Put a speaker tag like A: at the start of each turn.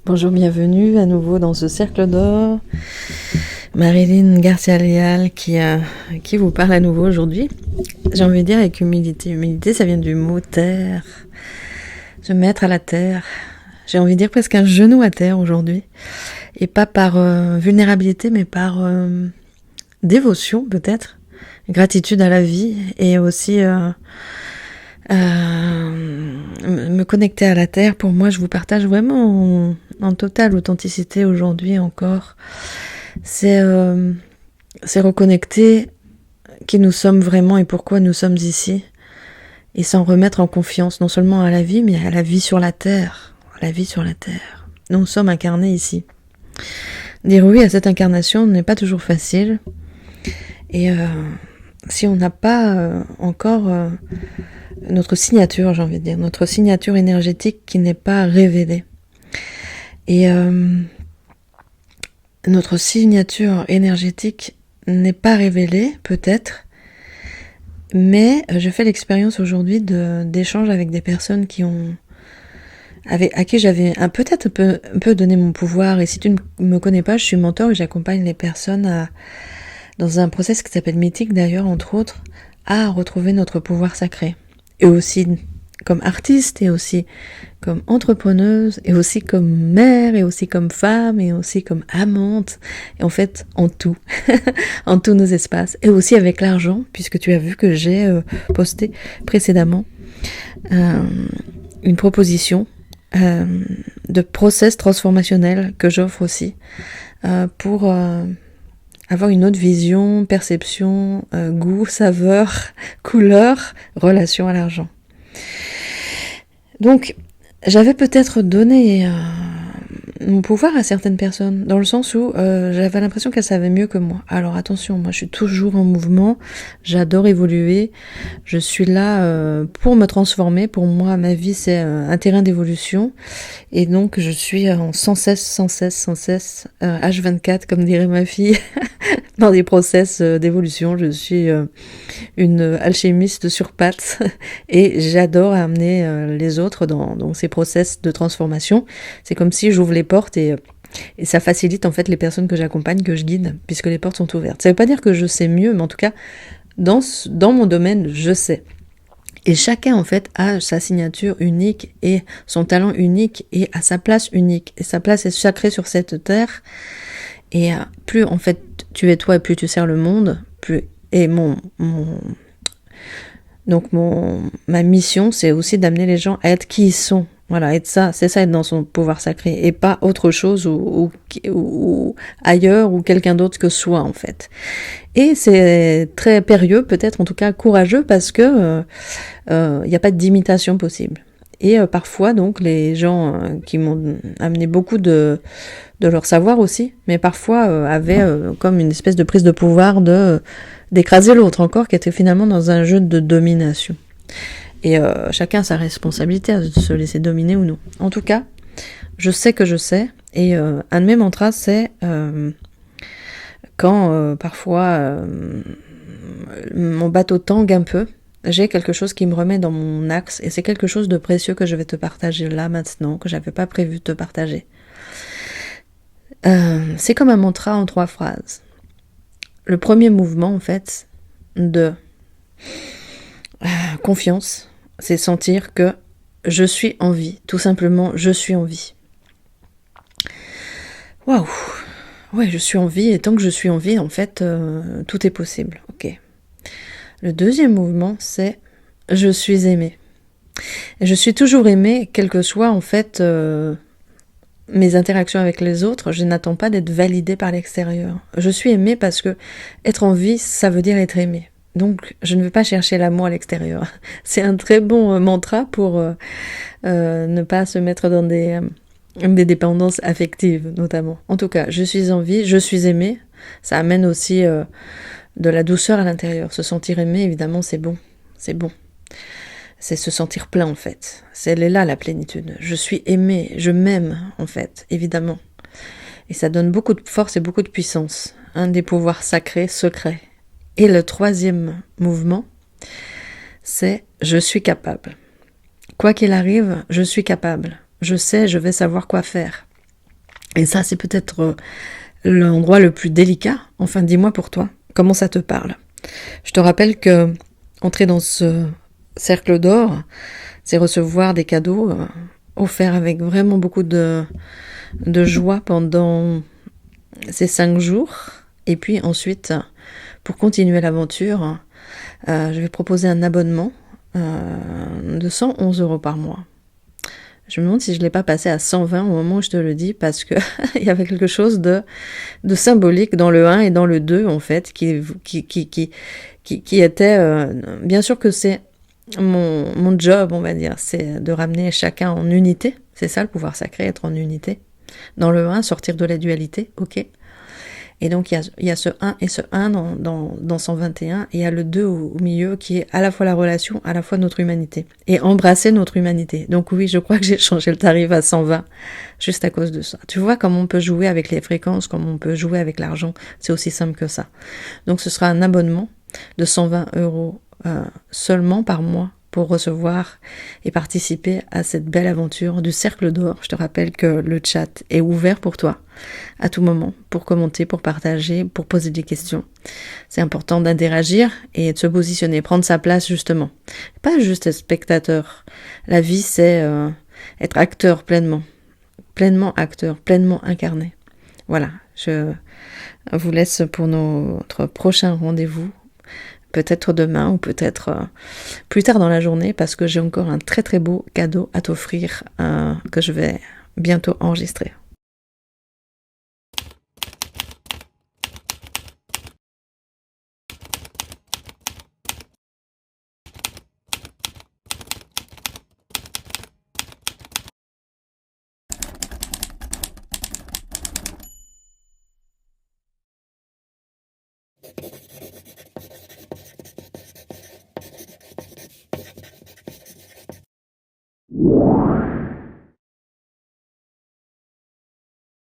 A: Bonjour, bienvenue à nouveau dans ce cercle d'or. Marilyn Garcia-Leal qui vous parle à nouveau aujourd'hui. J'ai envie de dire avec humilité. Humilité, ça vient du mot terre. Se mettre à la terre. J'ai envie de dire presque un genou à terre aujourd'hui. Et pas par vulnérabilité, mais par dévotion peut-être. Gratitude à la vie et aussi me connecter à la terre. Pour moi, je vous partage vraiment en totale authenticité aujourd'hui encore. C'est reconnecter qui nous sommes vraiment et pourquoi nous sommes ici. Et s'en remettre en confiance, non seulement à la vie, mais à la vie sur la terre. La vie sur la terre. Nous sommes incarnés ici. Dire oui à cette incarnation n'est pas toujours facile. Et si on n'a pas encore notre signature, j'ai envie de dire, notre signature énergétique qui n'est pas révélée. Et notre signature énergétique n'est pas révélée, peut-être, mais je fais l'expérience aujourd'hui d'échanges avec des personnes à qui j'avais peut-être un peu donné mon pouvoir. Et si tu ne me connais pas, je suis mentor et j'accompagne les personnes dans un process qui s'appelle Mythique d'ailleurs, entre autres, à retrouver notre pouvoir sacré. Et aussi comme artiste, et aussi comme entrepreneuse, et aussi comme mère, et aussi comme femme, et aussi comme amante, et en fait, en tout, en tous nos espaces, et aussi avec l'argent, puisque tu as vu que j'ai posté précédemment une proposition de process transformationnel que j'offre aussi pour avoir une autre vision, perception, goût, saveur, couleur, relation à l'argent. Donc, j'avais peut-être donné mon pouvoir à certaines personnes, dans le sens où j'avais l'impression qu'elles savaient mieux que moi. Alors attention, moi je suis toujours en mouvement, j'adore évoluer, je suis là pour me transformer. Pour moi, ma vie c'est un terrain d'évolution, et donc je suis sans cesse, H24, comme dirait ma fille, dans des process d'évolution. Je suis une alchimiste sur pattes et j'adore amener les autres dans ces process de transformation. C'est comme si j'ouvre les portes et ça facilite en fait les personnes que j'accompagne, que je guide, puisque les portes sont ouvertes. Ça veut pas dire que je sais mieux, mais en tout cas, dans mon domaine, je sais. Et chacun, en fait, a sa signature unique et son talent unique et a sa place unique. Et sa place est sacrée sur cette terre. Et plus, en fait, tu es toi et plus tu sers le monde, plus... Et ma mission, c'est aussi d'amener les gens à être qui ils sont. Voilà, être ça, c'est ça, être dans son pouvoir sacré, et pas autre chose ou ailleurs ou quelqu'un d'autre que soi, en fait. Et c'est très périlleux, peut-être en tout cas courageux, parce que y a pas d'imitation possible. Et parfois, donc, les gens qui m'ont amené beaucoup de leur savoir aussi, mais parfois avaient comme une espèce de prise de pouvoir d'écraser l'autre encore, qui était finalement dans un jeu de domination. Et chacun a sa responsabilité à se laisser dominer ou non. En tout cas, je sais que je sais, et un de mes mantras, c'est quand parfois mon bateau tangue un peu, j'ai quelque chose qui me remet dans mon axe, et c'est quelque chose de précieux que je vais te partager là maintenant, que j'avais pas prévu de te partager. C'est comme un mantra en 3 phrases. Le premier mouvement, en fait, de confiance, c'est sentir que je suis en vie. Tout simplement, je suis en vie. Waouh! Ouais, je suis en vie, et tant que je suis en vie, en fait, tout est possible. Ok. Le deuxième mouvement, c'est je suis aimée. Et je suis toujours aimée, quel que soit, en fait... mes interactions avec les autres, je n'attends pas d'être validée par l'extérieur. Je suis aimée parce que être en vie, ça veut dire être aimée. Donc, je ne veux pas chercher l'amour à l'extérieur. C'est un très bon mantra pour ne pas se mettre dans des dépendances affectives, notamment. En tout cas, je suis en vie, je suis aimée. Ça amène aussi de la douceur à l'intérieur. Se sentir aimé, évidemment, c'est bon. C'est bon. C'est se sentir plein, en fait. Elle est là, la plénitude. Je suis aimée, je m'aime, en fait, évidemment. Et ça donne beaucoup de force et beaucoup de puissance. Un des pouvoirs sacrés, secrets. Et le troisième mouvement, c'est je suis capable. Quoi qu'il arrive, je suis capable. Je sais, je vais savoir quoi faire. Et ça, c'est peut-être l'endroit le plus délicat. Enfin, dis-moi pour toi, comment ça te parle? Je te rappelle que entrer dans ce cercle d'or, c'est recevoir des cadeaux offerts avec vraiment beaucoup de joie pendant ces 5 jours. Et puis ensuite, pour continuer l'aventure, je vais proposer un abonnement de 111 € par mois. Je me demande si je ne l'ai pas passé à 120 au moment où je te le dis, parce que il y avait quelque chose de symbolique dans le 1 et dans le 2, en fait, qui était... bien sûr que c'est mon job, on va dire, c'est de ramener chacun en unité. C'est ça le pouvoir sacré, être en unité. Dans le 1, sortir de la dualité, ok. Et donc il y a ce 1 et ce 1 dans 121, et il y a le 2 au milieu qui est à la fois la relation, à la fois notre humanité. Et embrasser notre humanité. Donc oui, je crois que j'ai changé le tarif à 120 juste à cause de ça. Tu vois comment on peut jouer avec les fréquences, comment on peut jouer avec l'argent, c'est aussi simple que ça. Donc ce sera un abonnement de 120 € seulement par mois pour recevoir et participer à cette belle aventure du Cercle d'Or. Je te rappelle que le chat est ouvert pour toi à tout moment, pour commenter, pour partager, pour poser des questions. C'est important d'interagir et de se positionner, prendre sa place justement. Pas juste être spectateur. La vie, c'est être acteur pleinement acteur, pleinement incarné. Voilà, je vous laisse pour notre prochain rendez-vous. Peut-être demain ou peut-être plus tard dans la journée, parce que j'ai encore un très très beau cadeau à t'offrir que je vais bientôt enregistrer.